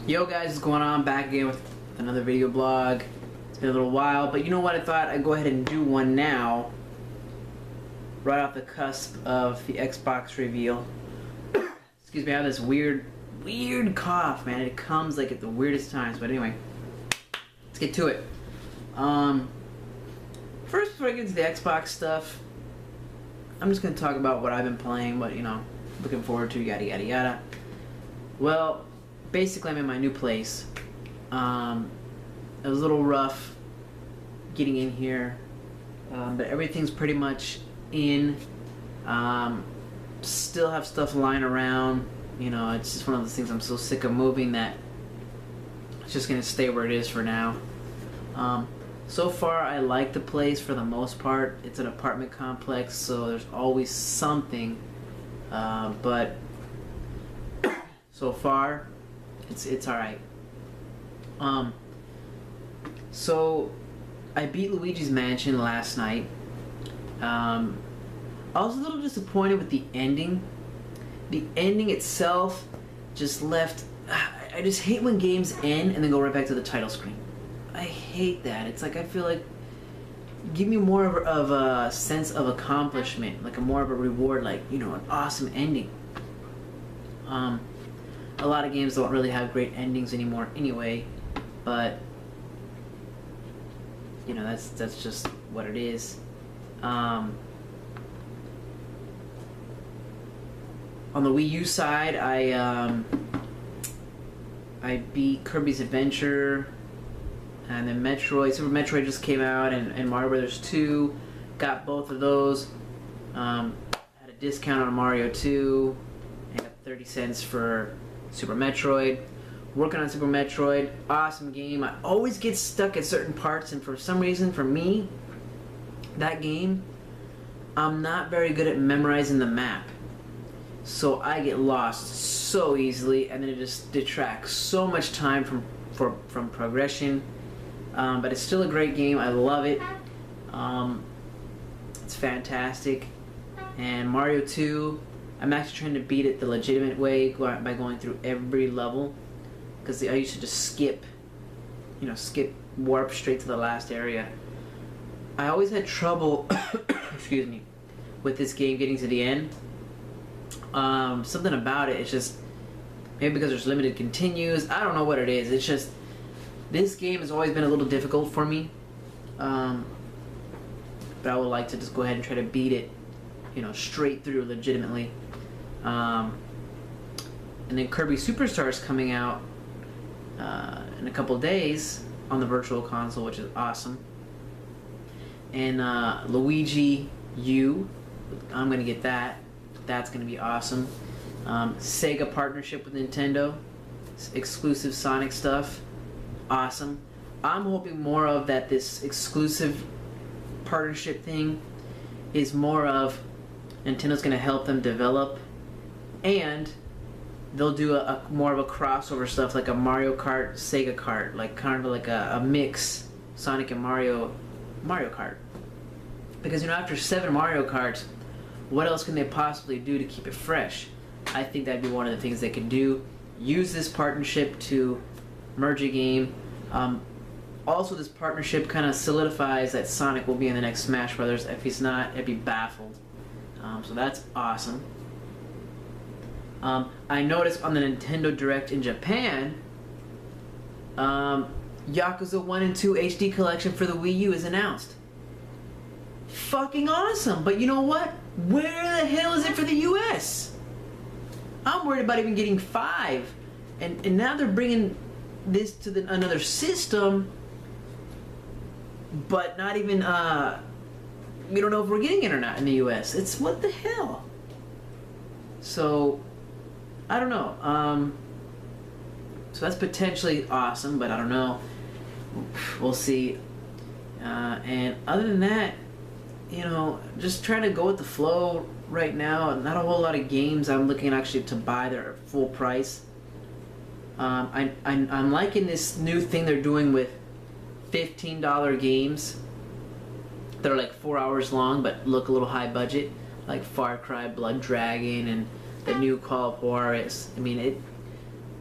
Yo guys, what's going on? Back again with another video blog. It's been a little while, but you know what? I thought I'd go ahead and do one now. Right off the cusp of the Xbox reveal. Excuse me, I have this weird cough, man. It comes like at the weirdest times, but anyway. Let's get to it. First, before I get into the Xbox stuff, I'm just going to talk about what I've been playing, what, you know, looking forward to, yada yada yada. Well, basically I'm in my new place. It was a little rough getting in here, but everything's pretty much in. Still have stuff lying around. You know, it's just one of those things I'm so sick of moving that it's just going to stay where it is for now. So far I like the place for the most part. It's an apartment complex, so there's always something, but so far it's alright. So I beat Luigi's Mansion last night. I was a little disappointed with the ending. The ending itself just left. I just hate when games end and then go right back to the title screen. I hate that. It's like I feel like give me more of a sense of accomplishment, like more of a reward, like, you know, an awesome ending. A lot of games don't really have great endings anymore anyway, but you know, that's just what it is. On the Wii U side, I beat Kirby's Adventure, and then Metroid. Super Metroid just came out, and Mario Brothers 2. Got both of those. Had a discount on Mario 2, and got 30 cents for Super Metroid. Working on Super Metroid, awesome game. I always get stuck at certain parts, and for some reason, for me, that game, I'm not very good at memorizing the map. So I get lost so easily, and then it just detracts so much time from progression. But it's still a great game. I love it. It's fantastic. And Mario 2, I'm actually trying to beat it the legitimate way by going through every level, because I used to just skip warp straight to the last area. I always had trouble excuse me, with this game getting to the end. Something about it, it's just maybe because there's limited continues. I don't know what it is. It's just this game has always been a little difficult for me. But I would like to just go ahead and try to beat it, you know, straight through legitimately. And then Kirby Superstar is coming out in a couple days on the Virtual Console, which is awesome. And Luigi U, I'm gonna get that. That's gonna be awesome. Sega partnership with Nintendo, exclusive Sonic stuff, awesome. I'm hoping more of that. This exclusive partnership thing is more of Nintendo's gonna help them develop, and they'll do a more of a crossover stuff, like a Mario Kart, Sega Kart, like kind of like a mix, Sonic and Mario Kart. Because, you know, after 7 Mario Karts, what else can they possibly do to keep it fresh? I think that'd be one of the things they could do. Use this partnership to merge a game. Also, this partnership kind of solidifies that Sonic will be in the next Smash Brothers. If he's not, I'd be baffled. So that's awesome. I noticed on the Nintendo Direct in Japan, Yakuza 1 and 2 HD Collection for the Wii U is announced. Fucking awesome! But you know what? Where the hell is it for the US? I'm worried about even getting 5. And now they're bringing this to another system, but not even, we don't know if we're getting it or not in the US. It's what the hell? So, I don't know. So that's potentially awesome, but I don't know. We'll see. And other than that, you know, just trying to go with the flow right now. Not a whole lot of games I'm looking actually to buy that are full price. I'm liking this new thing they're doing with $15 games that are like 4 hours long but look a little high budget, like Far Cry, Blood Dragon, and the new Call of Juarez. I mean,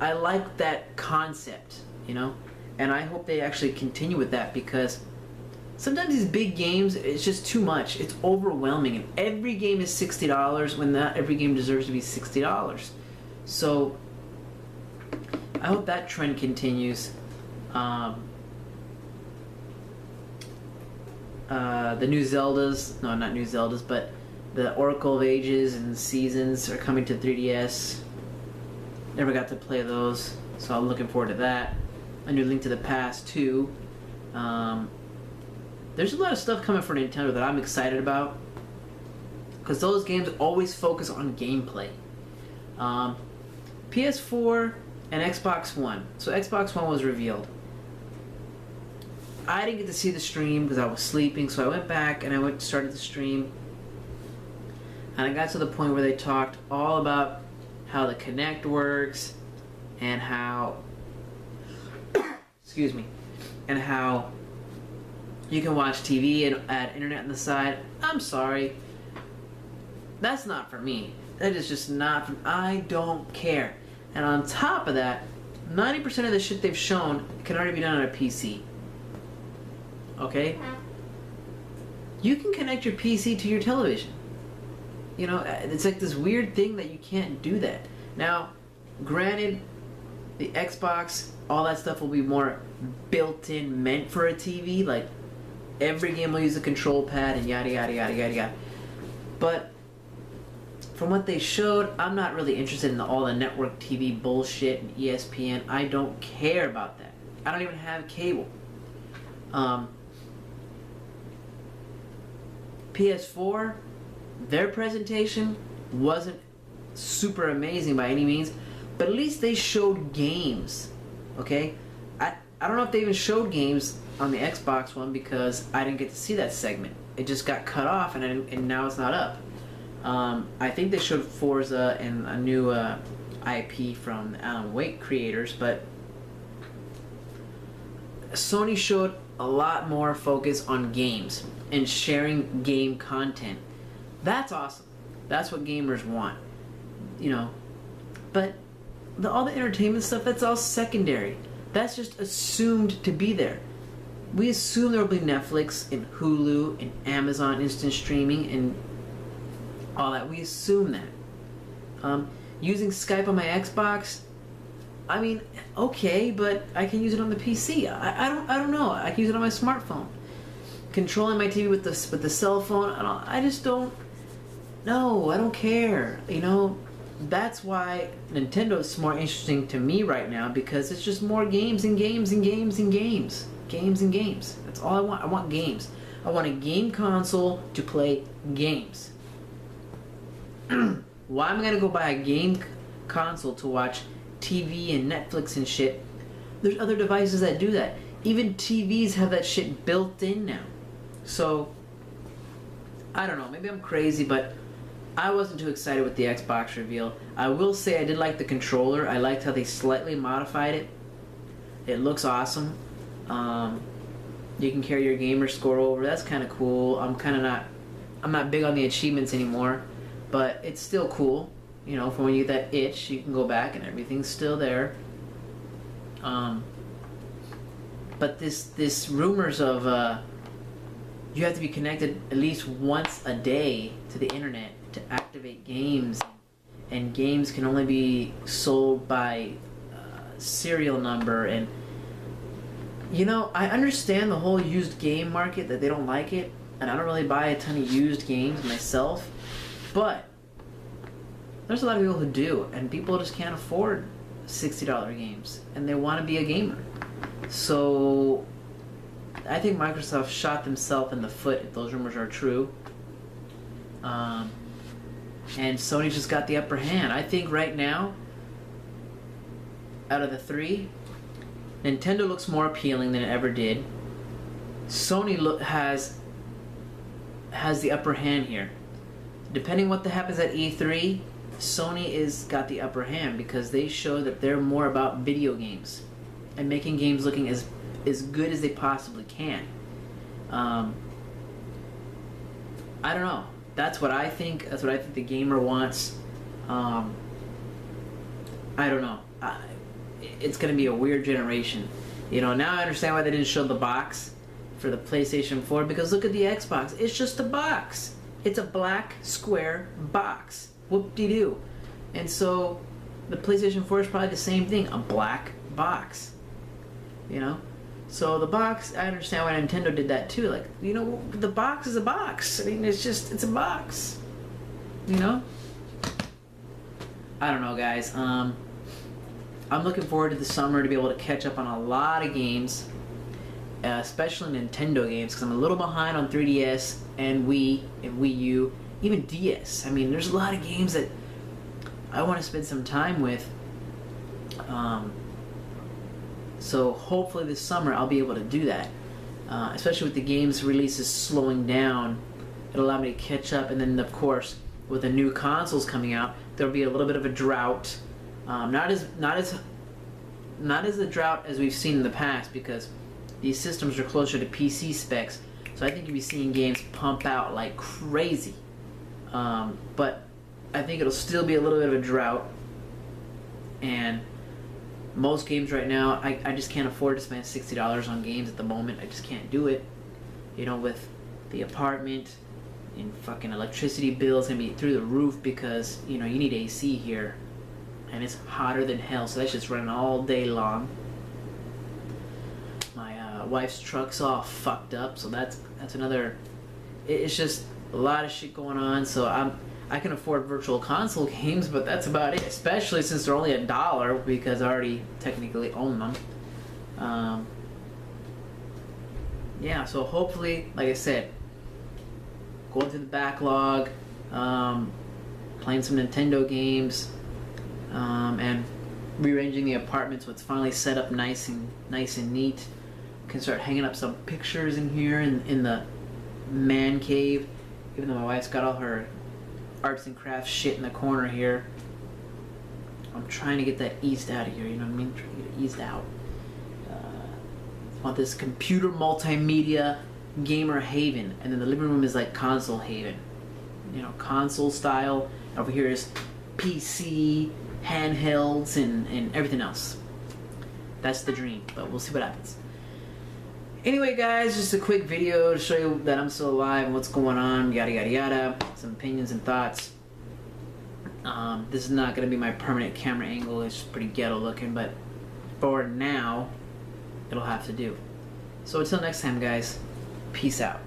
I like that concept, and I hope they actually continue with that, because sometimes these big games, it's just too much. It's overwhelming, and every game is $60 when not every game deserves to be $60. So I hope that trend continues. The new Zeldas, no, not new Zeldas, but the Oracle of Ages and Seasons are coming to 3DS. Never got to play those, so I'm looking forward to that. A new Link to the Past too. There's a lot of stuff coming for Nintendo that I'm excited about, because those games always focus on gameplay. PS4 and Xbox One. So Xbox One was revealed. I didn't get to see the stream because I was sleeping, so I went back and I started the stream. And I got to the point where they talked all about how the Kinect works and how excuse me, and how you can watch TV and add internet on the side. I'm sorry, that's not for me. That is just not for, I don't care. And on top of that, 90% of the shit they've shown can already be done on a PC. Okay? You can connect your PC to your television. It's like this weird thing that you can't do that. Now, granted, the Xbox, all that stuff will be more built-in, meant for a TV. Like, every game will use a control pad and yada yada yada yada yada. But from what they showed, I'm not really interested in all the network TV bullshit and ESPN. I don't care about that. I don't even have cable. PS4, their presentation wasn't super amazing by any means, but at least they showed games. Okay? I don't know if they even showed games on the Xbox One, because I didn't get to see that segment. It just got cut off, and now it's not up. I think they showed Forza and a new IP from the Alan Wake creators, but Sony showed a lot more focus on games and sharing game content. That's awesome. That's what gamers want. But all the entertainment stuff, that's all secondary. That's just assumed to be there. We assume there will be Netflix and Hulu and Amazon Instant Streaming and all that. We assume that. Using Skype on my Xbox, I mean, okay, but I can use it on the PC. I don't know. I can use it on my smartphone. Controlling my TV with the cell phone, I just don't. No, I don't care. That's why Nintendo is more interesting to me right now, because it's just more games and games and games and games. Games and games. That's all I want. I want games. I want a game console to play games. Why am I gonna go buy a game console to watch TV and Netflix and shit? There's other devices that do that. Even TVs have that shit built in now. So, I don't know. Maybe I'm crazy, but I wasn't too excited with the Xbox reveal. I will say I did like the controller. I liked how they slightly modified it. It looks awesome. You can carry your gamer score over. That's kind of cool. I'm not big on the achievements anymore, but it's still cool. For when you get that itch, you can go back and everything's still there. But this rumors of you have to be connected at least once a day to the internet to activate games, and games can only be sold by serial number. And I understand the whole used game market, that they don't like it, and I don't really buy a ton of used games myself, but there's a lot of people who do, and people just can't afford $60 games, and they want to be a gamer. So I think Microsoft shot themselves in the foot if those rumors are true. And Sony just got the upper hand. I think right now, out of the three, Nintendo looks more appealing than it ever did. Sony has the upper hand here. Depending what happens at E3, Sony is got the upper hand, because they show that they're more about video games and making games looking as good as they possibly can. I don't know. That's what I think. That's what I think the gamer wants. I don't know. it's gonna be a weird generation. You know, now I understand why they didn't show the box for the PlayStation 4, because look at the Xbox. It's just a box. It's a black square box. Whoop-de-doo. And so the PlayStation 4 is probably the same thing, a black box. You know? So the box, I understand why Nintendo did that too. Like, you know, the box is a box. I mean, it's a box. You know? I don't know, guys. I'm looking forward to the summer to be able to catch up on a lot of games, especially Nintendo games, because I'm a little behind on 3DS and Wii and Wii U, even DS. I mean, there's a lot of games that I want to spend some time with. So hopefully this summer I'll be able to do that. Especially with the games releases slowing down, it'll allow me to catch up. And then of course, with the new consoles coming out, there'll be a little bit of a drought. Not as a drought as we've seen in the past, because these systems are closer to PC specs. So I think you'll be seeing games pump out like crazy. But I think it'll still be a little bit of a drought. And most games right now, I just can't afford to spend $60 on games at the moment. I just can't do it. You know, with the apartment and fucking electricity bills gonna be through the roof, because, you know, you need AC here. And it's hotter than hell, so that's just running all day long. My wife's truck's all fucked up, so that's another. It's just a lot of shit going on. So I can afford virtual console games, but that's about it. Especially since they're only $1, because I already technically own them. Yeah, so hopefully, like I said, going through the backlog, playing some Nintendo games, and rearranging the apartment so it's finally set up nice and neat. Can start hanging up some pictures in here in the man cave, even though my wife's got all her arts and crafts shit in the corner here. I'm trying to get that eased out of here, you know what I mean? Trying to get it eased out. I want this computer multimedia gamer haven, and then the living room is like console haven. You know, console style. Over here is PC, handhelds, and everything else. That's the dream, but we'll see what happens. Anyway, guys, just a quick video to show you that I'm still alive and what's going on, yada yada yada, some opinions and thoughts. This is not going to be my permanent camera angle, it's pretty ghetto looking, but for now, it'll have to do. So until next time, guys, peace out.